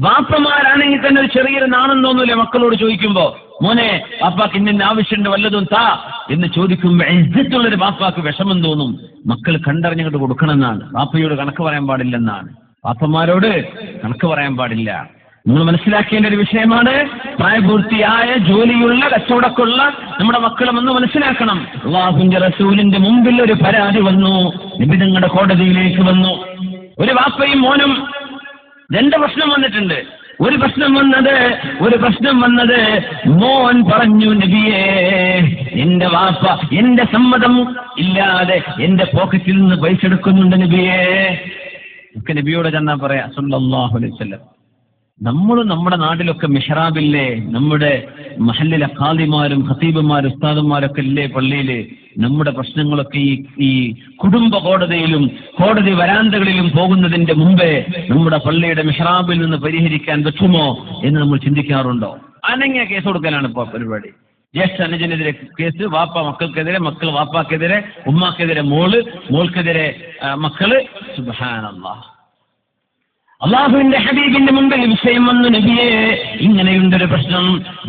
വാപ്പമാരാണെങ്കിൽ തന്നെ ഒരു ചെറിയൊരു നാണം തോന്നൂലേ മക്കളോട് ചോദിക്കുമ്പോ, മോനെ വാപ്പാക്ക് ഇന്ന ആവശ്യമുണ്ട് വല്ലതും താ എന്ന് ചോദിക്കുമ്പോ ഇജ്ജത്തുള്ളൊരു വാപ്പാക്ക് വിഷമം തോന്നും. മക്കൾ കണ്ടറിഞ്ഞങ്ങോട്ട് കൊടുക്കണമെന്നാണ്. വാപ്പയോട് കണക്ക് പറയാൻ പാടില്ലെന്നാണ്. വാപ്പമാരോട് കണക്ക് പറയാൻ പാടില്ല. നിങ്ങൾ മനസ്സിലാക്കേണ്ട ഒരു വിഷയമാണ്. പ്രായപൂർത്തിയായ ജോലിയുള്ള കച്ചവടക്കുള്ള നമ്മുടെ മക്കളും ഒന്ന് മനസ്സിലാക്കണം. അല്ലാഹുവിന്റെ റസൂലിന്റെ മുമ്പിൽ ഒരു പരാതി വന്നു, നബി തങ്ങളുടെ കോടതിയിലേക്ക് വന്നു. ഒരു വാപ്പയും മോനും രണ്ട് പ്രശ്നം വന്നിട്ടുണ്ട്. ഒരു പ്രശ്നം വന്നത് മോൻ പറഞ്ഞു, നബിയേ എന്റെ വാപ്പ എന്റെ സമ്മതം ഇല്ലാതെ എന്റെ പോക്കറ്റിൽ നിന്ന് പൈസ എടുക്കുന്നുണ്ട് നബിയേ. ഒക്കെ നബിയോട് ചെന്നാ പറയാ സല്ലല്ലാഹു അലൈഹി വസല്ലം. നമ്മളും നമ്മുടെ നാട്ടിലൊക്കെ മിഹ്റാബില്ലേ, നമ്മുടെ മഹല്ലിലെ ഖാദിമാരും ഖതീബുമാരും ഉസ്താദുമാരൊക്കെ ഇല്ലേ പള്ളിയില്, നമ്മുടെ പ്രശ്നങ്ങളൊക്കെ ഈ കുടുംബ കോടതിയിലും കോടതി വരാന്തകളിലും പോകുന്നതിന്റെ മുമ്പേ നമ്മുടെ പള്ളിയുടെ മിഹ്റാബിൽ നിന്ന് പരിഹരിക്കാൻ പറ്റുമോ എന്ന് നമ്മൾ ചിന്തിക്കാറുണ്ടോ? അനങ്ങിയ കേസ് കൊടുക്കലാണ് ഇപ്പൊ പരിപാടി. ജ്യേഷ്ഠ അനുജനെതിരെ കേസ്, വാപ്പ മക്കൾക്കെതിരെ, മക്കൾ വാപ്പാക്കെതിരെ, ഉമ്മാക്കെതിരെ മോൾക്കെതിരെ മക്കള്. സുബ്ഹാനല്ലാഹ്. അള്ളാഹുവിന്റെ ഹബീബിന്റെ മുമ്പിൽ വിഷയം വന്നു, നബിയെ ഇങ്ങനെയുണ്ടൊരു പ്രശ്നം,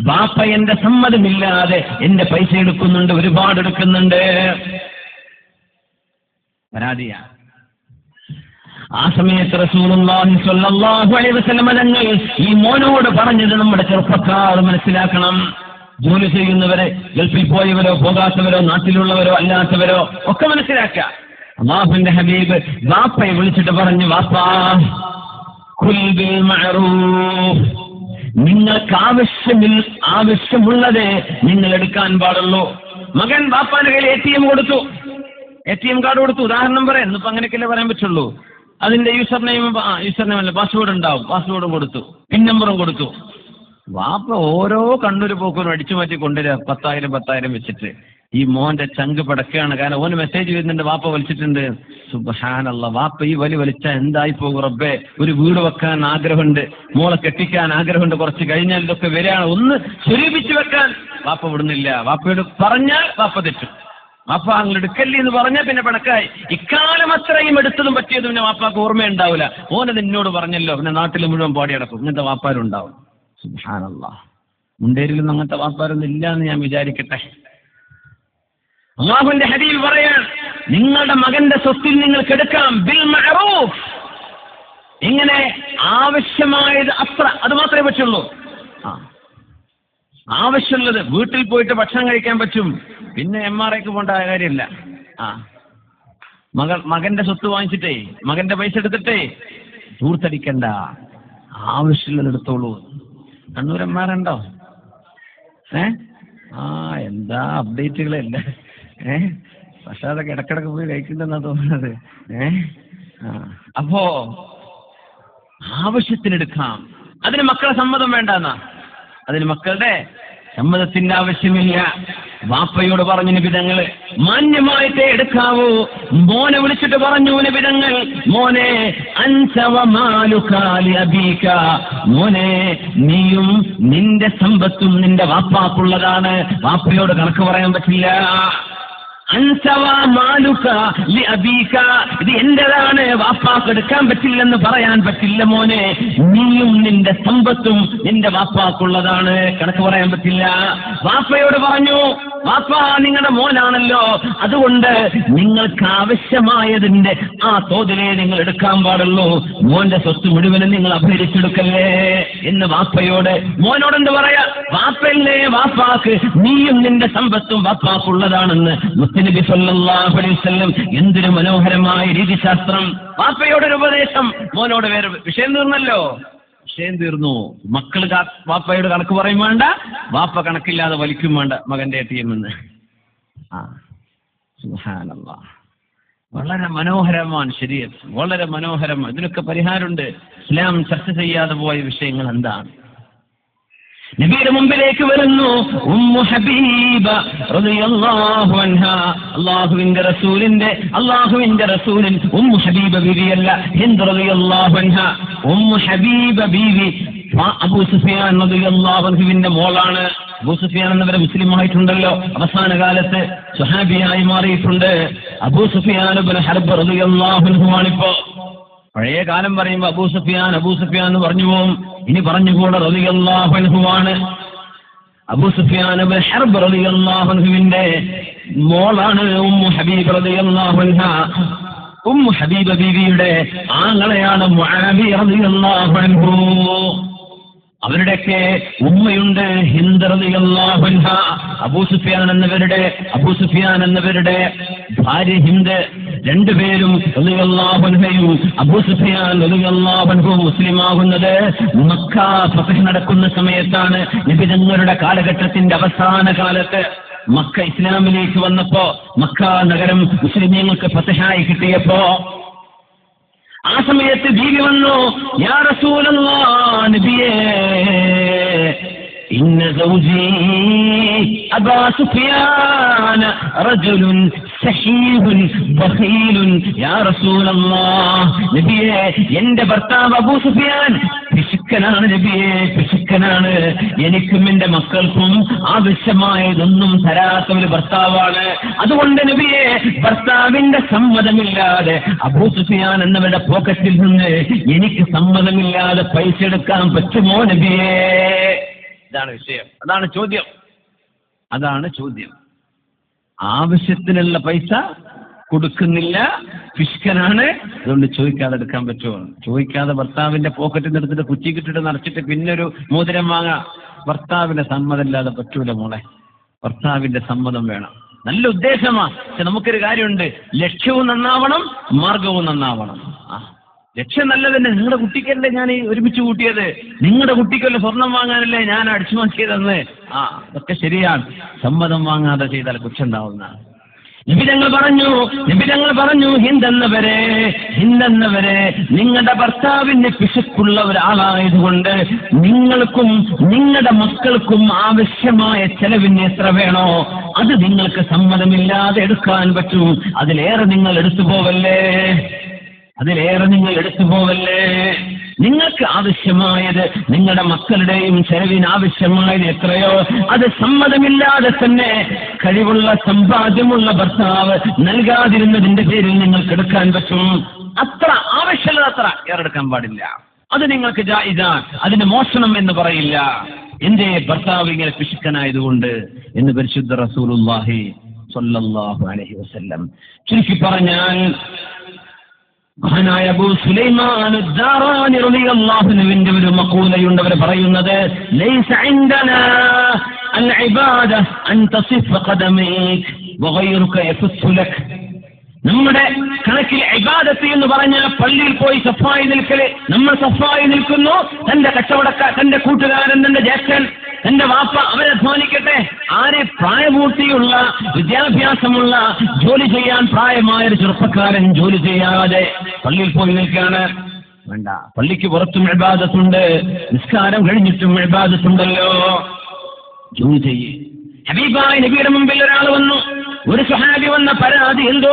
ബാപ്പ എന്റെ സമ്മതമില്ലാതെ എന്റെ പൈസ എടുക്കുന്നുണ്ട്, ഒരുപാട് എടുക്കുന്നുണ്ട്. പരാതിയാ. ആ സമയത്ത് റസൂലുള്ളാഹി സ്വല്ലല്ലാഹു അലൈഹി വസല്ലം തങ്ങൾ ഈ മോനോട് പറഞ്ഞത് നമ്മുടെ ചെറുപ്പക്കാർ മനസ്സിലാക്കണം. ജോലി ചെയ്യുന്നവരെ, ഗൾഫിൽ പോയവരോ പോകാത്തവരോ നാട്ടിലുള്ളവരോ അല്ലാത്തവരോ ഒക്കെ മനസ്സിലാക്കുക. അള്ളാഹുവിന്റെ ഹബീബ് ബാപ്പയെ വിളിച്ചിട്ട് പറഞ്ഞു, വാപ്പാ നിങ്ങൾക്ക് ആവശ്യമുള്ളത് നിങ്ങൾ എടുക്കാൻ പാടുള്ളൂ. മകൻ ബാപ്പാന്റെ കയ്യിൽ ATM കാർഡ് കൊടുത്തു. ഉദാഹരണം പറയാം, ഇന്നിപ്പോ അങ്ങനെയൊക്കെയല്ലേ പറയാൻ പറ്റുള്ളൂ. അതിന്റെ യൂസർ നെയിം അല്ല, പാസ്വേഡ് ഉണ്ടാവും. പാസ്വേഡും കൊടുത്തു, പിൻ നമ്പറും കൊടുത്തു. വാപ്പ ഓരോ കണ്ണൂര് പോക്കും അടിച്ചു മാറ്റി കൊണ്ടുവരിക 10,000 വെച്ചിട്ട്. ഈ മോന്റെ ചങ്ക് പടക്കുകയാണ്. കാരണം ഓന് മെസ്സേജ് വരുന്നുണ്ട്, വാപ്പ വലിച്ചിട്ടുണ്ട്. സുബ്ഹാനല്ലാഹ്. വാപ്പ ഈ വലിച്ചാൽ എന്തായി പോകും റബ്ബേ. ഒരു വീട് വെക്കാൻ ആഗ്രഹമുണ്ട്, മോളെ കെട്ടിക്കാൻ ആഗ്രഹമുണ്ട്, കുറച്ച് കഴിഞ്ഞാൽ ഇതൊക്കെ വരികയാണ്. ഒന്ന് സ്വരൂപിച്ചു വെക്കാൻ വാപ്പ വിടുന്നില്ല. വാപ്പയോട് പറഞ്ഞാൽ വാപ്പ തെറ്റും. വാപ്പ അങ്ങ് എടുക്കല്ലേ എന്ന് പറഞ്ഞാൽ പിന്നെ പണക്കായി. ഇക്കാലം അത്രയും എടുത്തതും പറ്റിയതും പിന്നെ വാപ്പാക്ക് ഓർമ്മയുണ്ടാവില്ല. ഓനത് എന്നോട് പറഞ്ഞല്ലോ, പിന്നെ നാട്ടിൽ മുഴുവൻ പാടി നടക്കും. ഇങ്ങനത്തെ വാപ്പാരുണ്ടാവും. സുബ്ഹാനല്ലാഹ്. മുണ്ടേരിയിലൊന്നും അങ്ങനത്തെ വാപ്പാരൊന്നും ഇല്ല എന്ന് ഞാൻ വിചാരിക്കട്ടെ. അല്ലാഹുവിന്റെ ഹബീബ് പറയാൻ, നിങ്ങളുടെ മകന്റെ സ്വത്തിൽ നിങ്ങൾക്ക് എടുക്കാം ബിൽ മഅറൂഫ്. ഇങ്ങനെ ആവശ്യമായത് അത് മാത്രമേ പറ്റുള്ളൂ. ആവശ്യമുള്ളത് വീട്ടിൽ പോയിട്ട് ഭക്ഷണം കഴിക്കാൻ പറ്റും. പിന്നെ MRIക്ക് പോകേണ്ട കാര്യമില്ല. മകന്റെ സ്വത്ത് വാങ്ങിച്ചിട്ടേ, മകന്റെ പൈസ എടുത്തിട്ടേ ദൂർത്തടിക്കണ്ട. ആവശ്യമുള്ളത് എടുത്തോളൂ. കണ്ണൂരന്മാരുണ്ടോ? എന്താ അപ്ഡേറ്റുകളല്ല. പക്ഷെ അതൊക്കെ ഇടക്കിടക്ക് പോയി കഴിക്കുന്നെന്നാ തോന്നുന്നത്. അപ്പോ ആവശ്യത്തിനെടുക്കാം. അതിന് മക്കളെ സമ്മതം വേണ്ടെന്നാ. അതിന് മക്കളുടെ സമ്മതത്തിന്റെ ആവശ്യമില്ല. വാപ്പയോട് പറഞ്ഞു നബിതങ്ങൾ, മാന്യമായിട്ടേ എടുക്കാവൂ. മോനെ വിളിച്ചിട്ട് പറഞ്ഞു നബിതങ്ങൾ, മോനെ മോനെ നീയും നിന്റെ സമ്പത്തും നിന്റെ വാപ്പാക്കുള്ളതാണ്. വാപ്പയോട് കണക്ക് പറയാൻ പറ്റില്ല. ഇത് എന്റേതാണ്, വാപ്പാക്ക് എടുക്കാൻ പറ്റില്ലെന്ന് പറയാൻ പറ്റില്ല. മോനെ നീയും നിന്റെ സമ്പത്തും നിന്റെ വാപ്പാക്കുള്ളതാണ്, കണക്ക് പറയാൻ പറ്റില്ല. വാപ്പയോട് പറഞ്ഞു, വാപ്പ നിങ്ങളുടെ മോനാണല്ലോ, അതുകൊണ്ട് നിങ്ങൾക്ക് ആവശ്യമായതിന്റെ ആ തോതിലേ നിങ്ങൾ എടുക്കാൻ പാടുള്ളൂ. മോന്റെ സ്വത്ത് മുഴുവനും നിങ്ങൾ അപഹരിച്ചെടുക്കല്ലേ എന്ന് വാപ്പയോട്. മോനോട് എന്ത് പറയാ? വാപ്പല്ലേ വാപ്പാക്ക്, നീയും നിന്റെ സമ്പത്തും വാപ്പാക്കുള്ളതാണെന്ന് നബി സല്ലല്ലാഹു അലൈഹി വസല്ലം. എന്തൊരു മനോഹരമായ രീതിശാസ്ത്രം. വാപ്പയോടൊരു ഉപദേശം, മോനോട് വേറെ. വിഷയം തീർന്നല്ലോ, വിഷയം തീർന്നു. മക്കള് വാപ്പയോട് കണക്ക് പറയും വേണ്ട, വാപ്പ കണക്കില്ലാതെ വലിക്കും വേണ്ട മകന്റെ ATM എന്ന്. സുബ്ഹാനല്ലാഹ്. വളരെ മനോഹരമാണ് ശരീഅത്ത്, വളരെ മനോഹരമാണ്. ഇതിനൊക്കെ പരിഹാരമുണ്ട്. ഇസ്ലാം ചർച്ച ചെയ്യാതെ പോയ വിഷയങ്ങൾ എന്താണ്? നബിയുടെ മുമ്പിലേക്ക് വരുന്നു ഉമ്മു ഹബീബ റളിയല്ലാഹു അൻഹാ. അല്ലാഹുവിന്റെ റസൂലിൻ ഉമ്മു ഹബീബ ബീവിയല്ല, ഹിന്ദ് റളിയല്ലാഹു അൻഹാ. ഉമ്മു ഹബീബ ബീവി അബൂ സുഫിയാൻ റളിയല്ലാഹു അൻഹുവിന്റെ മോളാണ്. അബൂ സുഫിയാൻ എന്നവരെ മുസ്ലിം ആയിട്ടുണ്ടല്ലോ, അവസാന കാലത്ത് സ്വഹാബിയായി മാറിയിട്ടുണ്ട്. അബൂ സുഫിയാൻ ഇബ്നു ഹർബ് റളിയല്ലാഹു അൻഹു ആണിപ്പോ. പഴയ കാലം പറയുമ്പോ അബൂ സുഫിയാൻ എന്ന് പറഞ്ഞു പോവും. ഇനി പറഞ്ഞുകൂടെ റളിയല്ലാഹു അൻഹുവാണ്. അബൂ സുഫിയാൻ ഇബ്നു ഹർബ് റളിയല്ലാഹു അൻഹുവിന്റെ മോളാണ് ഉമ്മു ഹബീബ റളിയല്ലാഹു അൻഹ. ഉമ്മു ഹബീബ ബീവിയുടെ ആങ്ങളെയാണ് മുആവിയ റളിയല്ലാഹു അൻഹു. അവരുടെയൊക്കെ ഉമ്മയുണ്ട് ഹിന്ദ് റളിയല്ലാഹു അൻഹ. അബൂ സുഫിയാൻ എന്നവരുടെ ഭാര്യ ഹിന്ദ്. രണ്ടുപേരും റളിയല്ലാഹു അൻഹയും അബൂ സുഫിയാൻ റളിയല്ലാഹു അൻഹു മുസ്ലിമാകുന്നത് മക്ക ഫത്ഹ് നടക്കുന്ന സമയത്താണ്. നബി തങ്ങളുടെ കാലഘട്ടത്തിന്റെ അവസാന കാലത്ത് മക്ക ഇസ്ലാമിലേക്ക് വന്നപ്പോ, മക്ക നഗരം മുസ്ലിമീങ്ങൾക്ക് ഫത്ഹായി കിട്ടിയപ്പോ ആ സമയത്ത് ബീവി വന്നു, യാ റസൂലല്ലാഹ്, നബിയേ, ഇന്ന സൗജി അബാ സുഫിയാൻ റജുലുൻ സഹീഹുൻ ബഖീലുൻ. യാ റസൂലല്ലാഹ്, നബിയേ, എന്റെ ഭർത്താവ് അബൂ സുഫിയാൻ പിശുക്കനാണ് നബിയേ, പിശുക്കനാണ്. എനിക്കും എന്റെ മക്കൾക്കും ആവശ്യമായതൊന്നും തരാത്ത ഒരു ഭർത്താവാണ്. അതുകൊണ്ട് നബിയെ, ഭർത്താവിന്റെ സമ്മതമില്ലാതെ അബൂ സുഫിയാൻ എന്നവരുടെ പോക്കറ്റിൽ നിന്ന് എനിക്ക് സമ്മതമില്ലാതെ പൈസ എടുക്കാൻ പറ്റുമോ നബിയേ? ഇതാണ് വിഷയം. അതാണ് ചോദ്യം. ആവശ്യത്തിനുള്ള പൈസ കൊടുക്കുന്നില്ല, പിശുക്കനാണ്, അതുകൊണ്ട് ചോദിക്കാതെ എടുക്കാൻ പറ്റുമോ? ചോദിക്കാതെ ഭർത്താവിന്റെ പോക്കറ്റിൽ നിന്ന് എടുത്തിട്ട് കുച്ചിക്കിട്ടിട്ട് നിറച്ചിട്ട് പിന്നെ ഒരു മോതിരം വാങ്ങാം. ഭർത്താവിന്റെ സമ്മതമില്ലാതെ പറ്റൂല മോളെ. ഭർത്താവിന്റെ സമ്മതം വേണം. നല്ല ഉദ്ദേശമാണ്. പക്ഷെ നമുക്കൊരു കാര്യമുണ്ട്, ലക്ഷ്യവും നന്നാവണം, മാർഗവും നന്നാവണം. ലക്ഷ്യം നല്ലതന്നെ. നിങ്ങളുടെ കുട്ടിക്കല്ലേ ഞാൻ ഒരുമിച്ച് കൂട്ടിയത്, നിങ്ങളുടെ കുട്ടിക്കല്ലേ സ്വർണം വാങ്ങാനല്ലേ ഞാൻ അടിച്ചു നോക്കിയതെന്ന്. അതൊക്കെ ശരിയാണ്. സമ്മതം വാങ്ങാതെ ചെയ്താൽ കുറ്റമുണ്ടാവുന്നതാണ്. നിബിതങ്ങൾ പറഞ്ഞു ഹിന്ദെന്നവരെ നിങ്ങളുടെ ഭർത്താവിന്റെ പിശുക്കുള്ള ഒരാളായതുകൊണ്ട് നിങ്ങൾക്കും നിങ്ങളുടെ മക്കൾക്കും ആവശ്യമായ ചെലവിന് എത്ര വേണോ അത് നിങ്ങൾക്ക് സമ്മതമില്ലാതെ എടുക്കാൻ പറ്റും. അതിലേറെ നിങ്ങൾ എടുത്തു പോവല്ലേ. നിങ്ങൾക്ക് ആവശ്യമായത്, നിങ്ങളുടെ മക്കളുടെയും ചെലവിന് ആവശ്യമായത് എത്രയോ അത് സമ്മതമില്ലാതെ തന്നെ കഴിവുള്ള സമ്പാദ്യമുള്ള ഭർത്താവ് നൽകാതിരുന്നതിന്റെ പേരിൽ നിങ്ങൾക്ക് എടുക്കാൻ പറ്റും. അത്ര ആവശ്യമുള്ളത് അത്ര ഏറെടുക്കാൻ പാടില്ല. അത് നിങ്ങൾക്ക് ജായിസാണ്, അതിന് മോഷണം എന്ന് പറയില്ല. എന്റെ ഭർത്താവ് ഇങ്ങനെ പിശുക്കനായതുകൊണ്ട് എന്ന് പരിശുദ്ധ റസൂലുള്ളാഹി സ്വല്ലല്ലാഹു അലൈഹി വസല്ലം. ചുരുക്കി പറഞ്ഞാൽ മഹാനായ അബൂ സുലൈമാൻ അദ്ദാറാനി റളിയല്ലാഹു അൻഹുവിന്റെ ഒരു മഖൂലയുണ്ട്. അവർ പറയുന്നത്, ലൈസ ഇൻദനാ അൽ ഇബാദ അൻ തസിഫ ഖദമൈക വഗൈറുക യഫസ്സു ലക്. നമ്മുടെ കണക്കിൽ ഇബാദത്ത് എന്ന് പറഞ്ഞാൽ പള്ളിയിൽ പോയി സഫായി നിൽക്കല്. നമ്മൾ സഫായി നിൽക്കുന്നു, തന്റെ കച്ചവടക്കാർ, തന്റെ കൂട്ടുകാരൻ, തന്റെ ജ്യേഷ്ഠൻ, തന്റെ വാപ്പ അവരെ അധ്വാനിക്കട്ടെ. ആരെ പ്രായപൂർത്തിയുള്ള വിദ്യാഭ്യാസമുള്ള ജോലി ചെയ്യാൻ പ്രായമായൊരു ചെറുപ്പക്കാരൻ ജോലി ചെയ്യാതെ പള്ളിയിൽ പോയി നിൽക്കുകയാണ്. വേണ്ട, പള്ളിക്ക് പുറത്തും ഇബാദത്തുണ്ട്, നിസ്കാരം കഴിഞ്ഞിട്ടും ഇബാദത്തുണ്ടല്ലോ. ജോലി ചെയ്യേ. ഹബീബായ നബിയുടെ മുമ്പിൽ ഒരാൾ വന്നു, ഒരു സ്വഹാബി വന്ന പരാതി, എന്തോ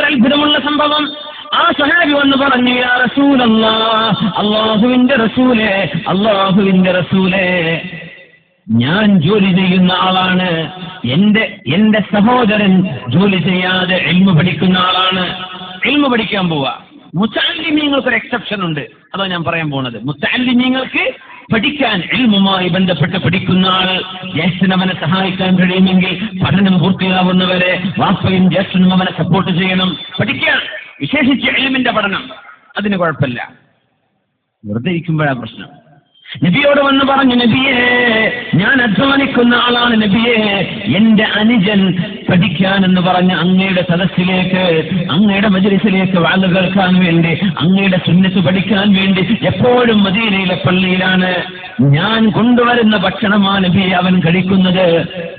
അത്ഭുതമുള്ള സംഭവം. ആ സ്വഹാബി വന്ന് പറഞ്ഞു, യാ റസൂലല്ലാഹ്, അല്ലാഹുവിന്റെ റസൂലേ, ഞാൻ ജോലി ചെയ്യുന്ന ആളാണ്. എന്റെ സഹോദരൻ ജോലി ചെയ്യാതെ ഇൽമു പഠിക്കുന്ന ആളാണ്. ഇൽമു പഠിക്കാൻ പോവാ. മുത്തഅല്ലിമീങ്ങൾക്ക് ഒരു എക്സെപ്ഷൻ ഉണ്ട്, അതാ ഞാൻ പറയാൻ പോണത്. മുത്തഅല്ലിമീങ്ങൾക്ക് പഠിക്കാൻ, ഇൽമുമായി ബന്ധപ്പെട്ട് പഠിക്കുന്ന ആൾ, ജ്യേഷ്ഠൻ അവനെ സഹായിക്കാൻ കഴിയുമെങ്കിൽ പഠനം പൂർത്തിയാവുന്നവരെ വാപ്പയും ജ്യേഷ്ഠനും അവനെ സപ്പോർട്ട് ചെയ്യണം. പഠിക്കാൻ, വിശേഷിച്ച് ഇൽമിന്റെ പഠനം, അതിന് കുഴപ്പമില്ല. വെറുതെ ഇരിക്കുമ്പോഴാണ് പ്രശ്നം. നബിയോട് വന്ന് പറഞ്ഞു, നബിയേ, ഞാൻ അധ്വാനിക്കുന്ന ആളാണ് നബിയേ, എന്റെ അനുജൻ പഠിക്കാൻ എന്ന് പറഞ്ഞ് അങ്ങയുടെ സദസ്സിലേക്ക്, അങ്ങയുടെ മജ്‌ലിസിലേക്ക് വഅദ് കേൾക്കാൻ വേണ്ടി, അങ്ങയുടെ സുന്നത്ത് പഠിക്കാൻ വേണ്ടി എപ്പോഴും മദീനയിലെ പള്ളിയിലാണ്. ഞാൻ കൊണ്ടുവരുന്ന ഭക്ഷണമാണ് നബിയെ അവൻ കഴിക്കുന്നത്.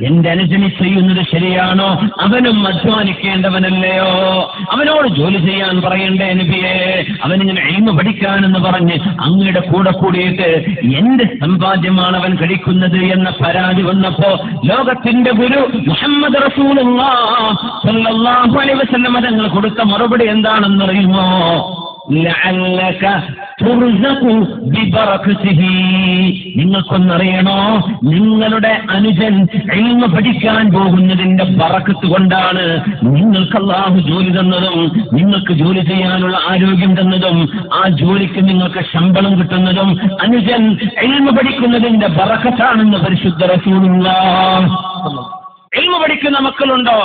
എന്റെ അനുജന് ചെയ്യുന്നത് ശരിയാണോ? അവനും അധ്വാനിക്കേണ്ടവനല്ലയോ? അവനോട് ജോലി ചെയ്യാൻ പറയണ്ടേ നബിയെ? അവനിങ്ങനെ ഇൽമു പഠിക്കാനെന്ന് പറഞ്ഞ് അങ്ങയുടെ കൂടെ കൂടിയിട്ട് എന്റെ സമ്പാദ്യമാണ് അവൻ കഴിക്കുന്നത് എന്ന പരാതി വന്നപ്പോ ലോകത്തിന്റെ ഗുരു മുഹമ്മദ് റസൂലുള്ളാഹി സ്വല്ലല്ലാഹു അലൈഹി വസല്ലം തങ്ങൾ കൊടുത്ത മറുപടി എന്താണെന്നറിയുമോ? ലഅല്ലക തുർസഖു ബിബറകതിഹി. നിങ്ങൾക്കൊന്നറിയണോ, നിങ്ങളുടെ അനുജൻ ഇൽമ പഠിക്കാൻ പോകുന്നതിന്റെ ബറക്കത്ത് കൊണ്ടാണ് നിങ്ങൾക്ക് അല്ലാഹു ജോലി തന്നതും നിങ്ങൾക്ക് ജോലി ചെയ്യാനുള്ള ആരോഗ്യം തന്നതും ആ ജോലിക്ക് നിങ്ങൾക്ക് ശമ്പളം കിട്ടുന്നതും അനുജൻ ഇൽമ പഠിക്കുന്നതിന്റെ ബറക്കത്താണെന്ന് പരിശുദ്ധ റസൂലുള്ളാഹ്. ഇൽമ പഠിക്കുന്ന മക്കളുണ്ടോ,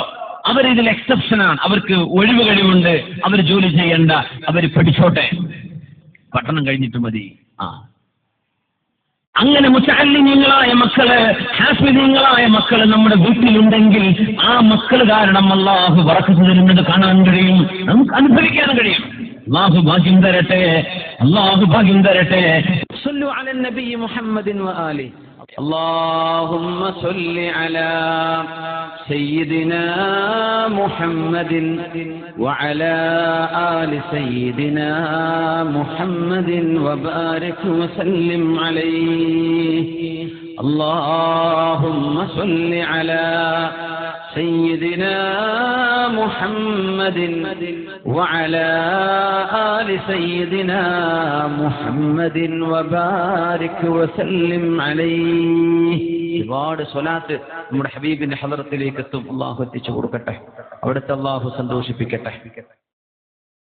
അവരിതിൽ എക്സെപ്ഷനാണ്, അവർക്ക് ഒഴിവ് കഴിവുണ്ട്, അവർ ജോലി ചെയ്യണ്ട, അവർ പഠിച്ചോട്ടെ, പഠനം കഴിഞ്ഞിട്ട് മതി. അങ്ങനെ മുതഅല്ലിമീങ്ങളായ മക്കള്, ഹാഫിളീങ്ങളായ മക്കള് നമ്മുടെ വീട്ടിലുണ്ടെങ്കിൽ ആ മക്കൾ കാരണം അല്ലാഹു ബറക്കത്ത് തരുന്നത് കാണാൻ കഴിയും, നമുക്ക് അനുഭവിക്കാൻ കഴിയും. അല്ലാഹു ഭാഗ്യം തരട്ടെ, അല്ലാഹു ഭാഗ്യം തരട്ടെ. صلوا على النبي محمد وآله. اللهم صل على سيدنا محمد وعلى آل سيدنا محمد وبارك وسلم عليه. اللهم صل على سيدنا محمد وعلى آل سيدنا محمد وبارك وسلم عليه. ഒരുപാട് സ്വലാത്ത് നമ്മുടെ ഹബീബിന്റെ ഹളറത്തിലേക്ക് എത്തും. അല്ലാഹു എത്തിച്ചു കൊടുക്കട്ടെ, അവിടുത്തെ അല്ലാഹു സന്തോഷിപ്പിക്കട്ടെ.